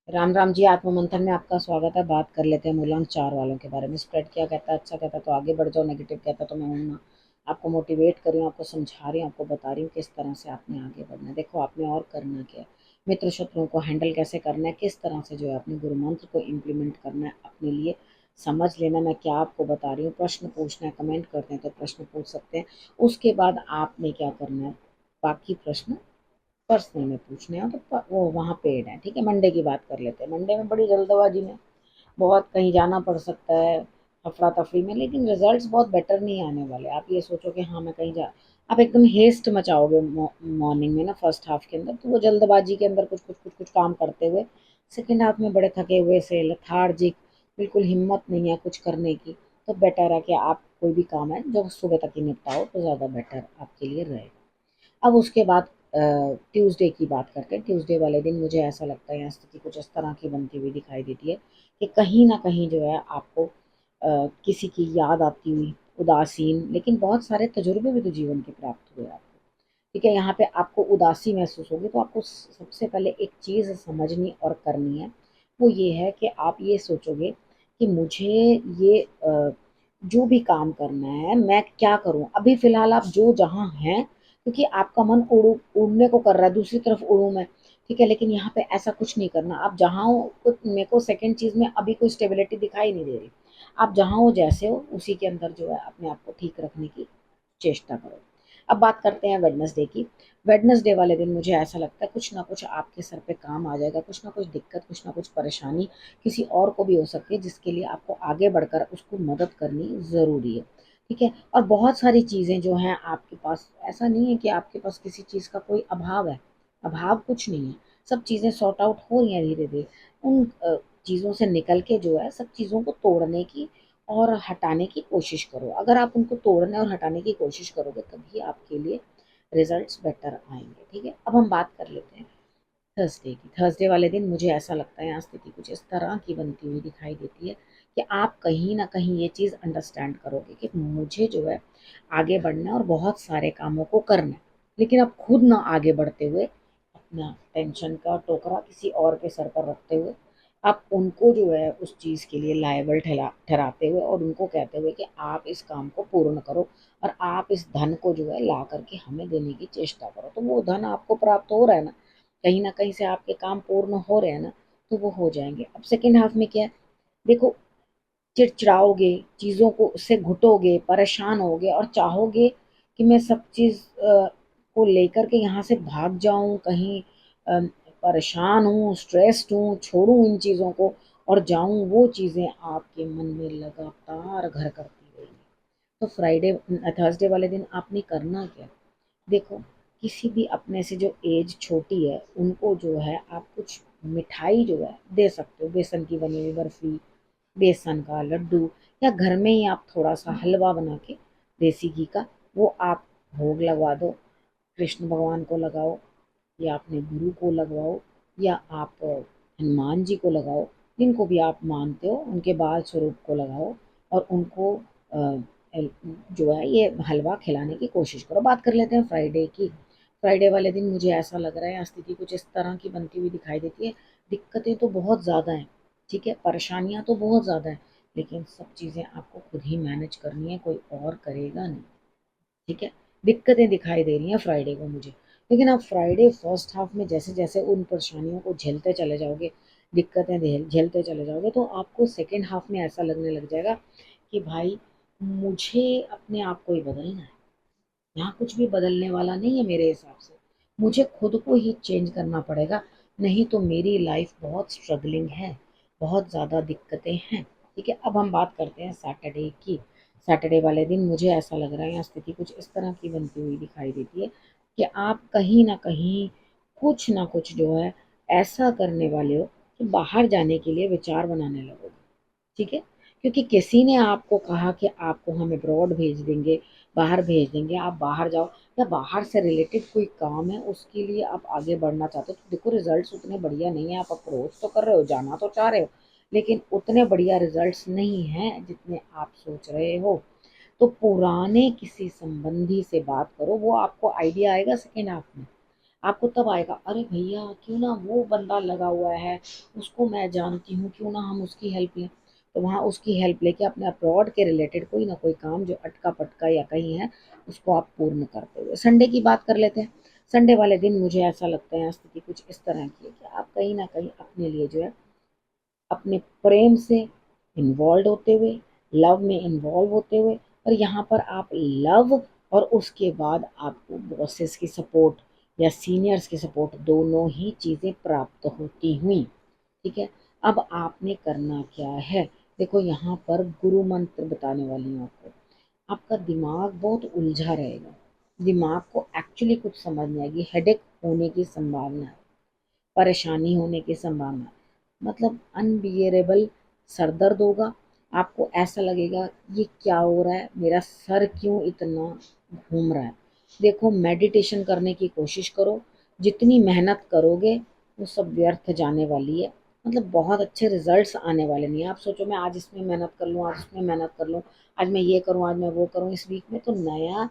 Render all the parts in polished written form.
राम राम जी। आत्म मंथन में आपका स्वागत है। बात कर लेते हैं मूलांक 4 वालों के बारे में। स्प्रेड क्या कहता है? अच्छा कहता है तो आगे बढ़ जाओ, नेगेटिव कहता है तो मैं हूं ना। आपको मोटिवेट कर रही हूँ, आपको समझा रही हूँ, आपको बता रही हूँ किस तरह से आपने आगे बढ़ना है। देखो आपने और करना क्या है, मित्र शत्रुओं को हैंडल कैसे करना है, किस तरह से जो है अपने गुरु मंत्र को इम्प्लीमेंट करना है अपने लिए। समझ लेना मैं क्या आपको बता रही हूँ। प्रश्न पूछना है, कमेंट करते हैं तो प्रश्न पूछ सकते हैं। उसके बाद आपने क्या करना है, बाकी प्रश्न पर्सनल में पूछने हो तो वो वहाँ पेड है। ठीक है, मंडे की बात कर लेते हैं। मंडे में बड़ी जल्दबाजी में बहुत कहीं जाना पड़ सकता है, अफरा तफरी में, लेकिन रिजल्ट्स बहुत बेटर नहीं आने वाले। आप ये सोचो कि हाँ मैं कहीं जा, आप एकदम हेस्ट मचाओगे मॉर्निंग में ना, फर्स्ट हाफ के अंदर, तो वो जल्दबाजी के अंदर कुछ काम करते हुए सेकेंड हाफ में बड़े थके हुए से लथार्जिक, बिल्कुल हिम्मत नहीं है कुछ करने की। तो बेटर है कि आप कोई भी काम है जो सुबह तक ही निपटाओ तो ज़्यादा बेटर आपके लिए रहेगा। अब उसके बाद ट्यूसडे की बात करते हैं। ट्यूसडे वाले दिन मुझे ऐसा लगता है यहाँ स्थिति कुछ इस तरह की बनती हुई दिखाई देती है कि कहीं ना कहीं जो है आपको किसी की याद आती हुई, उदासीन, लेकिन बहुत सारे तजुर्बे भी तो जीवन के प्राप्त हुए आपको। ठीक है, यहाँ पे आपको उदासी महसूस होगी तो आपको सबसे पहले एक चीज़ समझनी और करनी है। वो ये है कि आप ये सोचोगे कि मुझे ये जो भी काम करना है मैं क्या करूं। अभी फिलहाल आप जो जहां हैं, क्योंकि आपका मन उड़ने को कर रहा है, दूसरी तरफ उड़ूं मैं। ठीक है, लेकिन यहाँ पे ऐसा कुछ नहीं करना। आप जहाँ हो, मेरे को सेकंड चीज में अभी कोई स्टेबिलिटी दिखाई नहीं दे रही। आप जहाँ हो, जैसे हो, उसी के अंदर जो है अपने आप को ठीक रखने की चेष्टा करो। अब बात करते हैं वेडनेसडे की। वेडनेसडे वाले दिन मुझे ऐसा लगता है कुछ ना कुछ आपके सर पे काम आ जाएगा, कुछ ना कुछ दिक्कत, कुछ ना कुछ परेशानी किसी और को भी हो सकती है, जिसके लिए आपको आगे बढ़कर उसको मदद करनी ज़रूरी है। ठीक है, और बहुत सारी चीज़ें जो हैं आपके पास, ऐसा नहीं है कि आपके पास किसी चीज़ का कोई अभाव है। अभाव कुछ नहीं है, सब चीज़ें सॉर्ट आउट हो रही हैं धीरे धीरे। उन चीज़ों से निकल के जो है सब चीज़ों को तोड़ने की और हटाने की कोशिश करो। अगर आप उनको तोड़ने और हटाने की कोशिश करोगे तभी आपके लिए रिजल्ट्स बेटर आएंगे। ठीक है, अब हम बात कर लेते हैं थर्सडे की। थर्सडे वाले दिन मुझे ऐसा लगता है यहाँ स्थिति कुछ इस तरह की बनती हुई दिखाई देती है कि आप कहीं ना कहीं ये चीज़ अंडरस्टैंड करोगे कि मुझे जो है आगे बढ़ना है और बहुत सारे कामों को करना है, लेकिन आप खुद ना आगे बढ़ते हुए अपना टेंशन का टोकरा किसी और के सर पर रखते हुए आप उनको जो है उस चीज़ के लिए लायबल ठहराते हुए और उनको कहते हुए कि आप इस काम को पूर्ण करो और आप इस धन को जो है ला करके हमें देने की चेष्टा करो, तो वो धन आपको प्राप्त हो रहा है ना, कहीं न कहीं से आपके काम पूर्ण हो रहे हैं ना, तो वो हो जाएँगे। अब सेकंड हाफ में क्या है, देखो, चिड़चिड़ाओगे, चीज़ों को से घुटोगे, परेशान होगे और चाहोगे कि मैं सब चीज़ को लेकर के यहाँ से भाग जाऊँ, कहीं अ, परेशान हूँ, स्ट्रेस्ड हूँ, छोड़ूँ इन चीज़ों को और जाऊँ, वो चीज़ें आपके मन में लगातार घर करती रहेंगी। तो थर्सडे वाले दिन आपने करना क्या? देखो, किसी भी अपने से जो एज छोटी है उनको जो है आप कुछ मिठाई जो है दे सकते हो, बेसन की बनी हुई बर्फी, बेसन का लड्डू, या घर में ही आप थोड़ा सा हलवा बना के देसी घी का वो आप भोग लगवा दो। कृष्ण भगवान को लगाओ या अपने गुरु को लगवाओ या आप हनुमान जी को लगाओ, जिनको भी आप मानते हो उनके बाल स्वरूप को लगाओ और उनको जो है ये हलवा खिलाने की कोशिश करो। बात कर लेते हैं फ्राइडे की। फ्राइडे वाले दिन मुझे ऐसा लग रहा है स्थिति कुछ इस तरह की बनती हुई दिखाई देती है। दिक्कतें तो बहुत ज़्यादा हैं, ठीक है, परेशानियाँ तो बहुत ज़्यादा हैं, लेकिन सब चीज़ें आपको खुद ही मैनेज करनी है, कोई और करेगा नहीं। ठीक है, दिक्कतें दिखाई दे रही हैं फ्राइडे को मुझे, लेकिन आप फ्राइडे फर्स्ट हाफ में जैसे जैसे उन परेशानियों को झेलते चले जाओगे, दिक्कतें झेलते चले जाओगे, तो आपको सेकेंड हाफ में ऐसा लगने लग जाएगा कि भाई मुझे अपने आप को ही बदलना है। यहाँ कुछ भी बदलने वाला नहीं है मेरे हिसाब से, मुझे खुद को ही चेंज करना पड़ेगा, नहीं तो मेरी लाइफ बहुत स्ट्रगलिंग है, बहुत ज़्यादा दिक्कतें हैं। ठीक है, अब हम बात करते हैं सैटरडे की। सैटरडे वाले दिन मुझे ऐसा लग रहा है यहाँ स्थिति कुछ इस तरह की बनती हुई दिखाई देती है कि आप कहीं ना कहीं कुछ ना कुछ जो है ऐसा करने वाले हो कि बाहर जाने के लिए विचार बनाने लगोगे। ठीक है, क्योंकि किसी ने आपको कहा कि आपको हम अब्रॉड भेज देंगे, बाहर भेज देंगे, आप बाहर जाओ, या बाहर से रिलेटेड कोई काम है उसके लिए आप आगे बढ़ना चाहते हो, तो देखो रिजल्ट्स उतने बढ़िया नहीं है। आप अप्रोच तो कर रहे हो, जाना तो चाह रहे हो, लेकिन उतने बढ़िया रिजल्ट्स नहीं हैं जितने आप सोच रहे हो। तो पुराने किसी संबंधी से बात करो, वो आपको आइडिया आएगा सेकेंड हाफ में। आपको तब आएगा, अरे भैया क्यों ना वो बंदा लगा हुआ है, उसको मैं जानती हूँ, क्यों ना हम उसकी हेल्प लें। तो वहाँ उसकी हेल्प लेके अपने अब्रॉड के रिलेटेड कोई ना कोई काम जो अटका पटका या कहीं है, उसको आप पूर्ण करते हुए संडे की बात कर लेते हैं। संडे वाले दिन मुझे ऐसा लगता है स्थिति कुछ इस तरह की है कि आप कहीं ना कहीं अपने लिए जो है, अपने प्रेम से इन्वॉल्व होते हुए, लव में इन्वॉल्व होते हुए, और यहाँ पर आप लव और उसके बाद आपको बॉसेस की सपोर्ट या सीनियर्स की सपोर्ट दोनों ही चीज़ें प्राप्त होती हुई। ठीक है। अब आपने करना क्या है, देखो यहाँ पर गुरु मंत्र बताने वाली हूँ आपको। आपका दिमाग बहुत उलझा रहेगा, दिमाग को एक्चुअली कुछ समझ नहीं आएगी, हेडेक होने की संभावना है, परेशानी होने की संभावना है, मतलब अनबियरेबल सर दर्द होगा। आपको ऐसा लगेगा ये क्या हो रहा है, मेरा सर क्यों इतना घूम रहा है। देखो मेडिटेशन करने की कोशिश करो, जितनी मेहनत करोगे वो सब व्यर्थ जाने वाली है, मतलब बहुत अच्छे रिजल्ट्स आने वाले नहीं है। आप सोचो मैं आज इसमें मेहनत कर लूँ, आज इसमें मेहनत कर लूँ, आज मैं ये करूँ, आज मैं वो करूँ, इस वीक में तो नया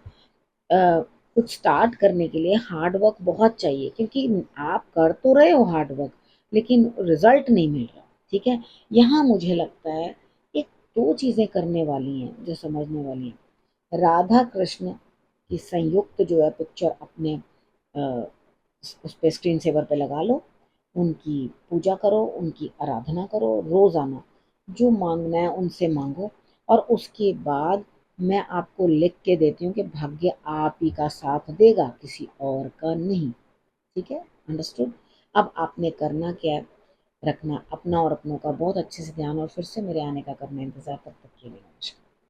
कुछ स्टार्ट करने के लिए हार्ड वर्क बहुत चाहिए, क्योंकि आप कर तो रहे हो हार्ड वर्क, लेकिन रिजल्ट नहीं मिल रहा। ठीक है। यहाँ मुझे लगता है एक दो चीजें करने वाली हैं जो समझने वाली हैं। राधा कृष्ण की संयुक्त जो है पिक्चर अपने अ, उस पे स्क्रीन सेवर पे लगा लो, उनकी पूजा करो, उनकी आराधना करो रोजाना, जो मांगना है उनसे मांगो, और उसके बाद मैं आपको लिख के देती हूँ कि भाग्य आप ही का साथ देगा, किसी और का नहीं। ठीक है। अंडरस्टूड। अब आपने करना क्या है, रखना अपना और अपनों का बहुत अच्छे से ध्यान, और फिर से मेरे आने का करना इंतजार। तब तक के लिए नमस्कार।